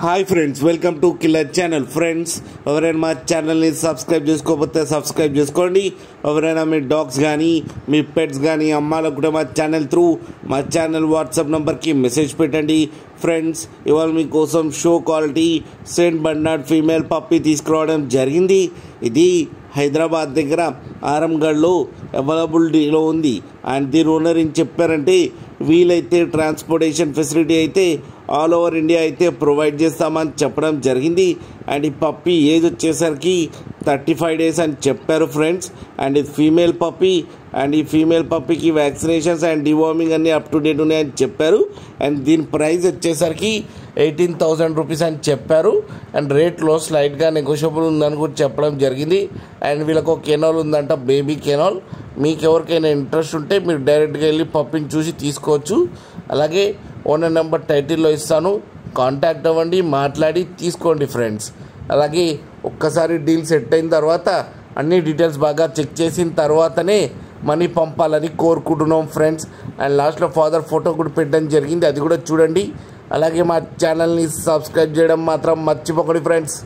Hi friends, welcome to killer channel. Friends, ఎవరైనా మా ఛానల్ని సబ్స్క్రైబ్ చేసుకోకపోతే సబ్స్క్రైబ్ చేసుకోండి. ఎవరైనా మీ డాగ్స్ కానీ మీ పెట్స్ కానీ అమ్మాలకు కూడా మా ఛానల్ వాట్సాప్ నెంబర్కి మెసేజ్ పెట్టండి. ఫ్రెండ్స్, ఇవాళ మీకోసం show quality Saint Barnard female puppy తీసుకురావడం జరిగింది. ఇది హైదరాబాద్ దగ్గర ఆరంగఢ్లో అవైలబిలిటీలో ఉంది. అండ్ దీని ఓనర్ ఏం చెప్పారంటే, వీలైతే ట్రాన్స్పోర్టేషన్ ఫెసిలిటీ అయితే ఆల్ ఓవర్ ఇండియా అయితే ప్రొవైడ్ చేస్తామని చెప్పడం జరిగింది. అండ్ ఈ పప్పీ ఏజ్ వచ్చేసరికి 35 days అని చెప్పారు ఫ్రెండ్స్. అండ్ ఇది ఫీమేల్ పప్పీ. అండ్ ఈ ఫీమేల్ పప్పీకి వ్యాక్సినేషన్స్ అండ్ డివార్మింగ్ అన్నీ అప్ టు డేట్ ఉన్నాయని చెప్పారు. అండ్ దీని ప్రైస్ వచ్చేసరికి 18,000 రూపీస్ అని చెప్పారు. అండ్ రేట్లో స్లైట్గా నెగోషియబుల్ ఉందని కూడా చెప్పడం జరిగింది. అండ్ వీళ్ళకు ఒక కెనాల్ ఉందంట, బేబీ కెనాల్. మీకు ఎవరికైనా ఇంట్రెస్ట్ ఉంటే మీరు డైరెక్ట్గా వెళ్ళి పప్పీని చూసి తీసుకోవచ్చు. అలాగే ఓనర్ నెంబర్ టైటిల్లో ఇస్తాను, కాంటాక్ట్ అవ్వండి, మాట్లాడి తీసుకోండి ఫ్రెండ్స్. అలాగే ఒక్కసారి డీల్ సెట్ అయిన తర్వాత అన్ని డీటెయిల్స్ బాగా చెక్ చేసిన తర్వాతనే మనీ పంపాలని కోరుకుంటున్నాం ఫ్రెండ్స్. అండ్ లాస్ట్లో ఫాదర్ ఫోటో కూడా పెట్టడం జరిగింది, అది కూడా చూడండి. అలాగే మా ఛానల్ని సబ్స్క్రైబ్ చేయడం మాత్రం మర్చిపోకండి ఫ్రెండ్స్.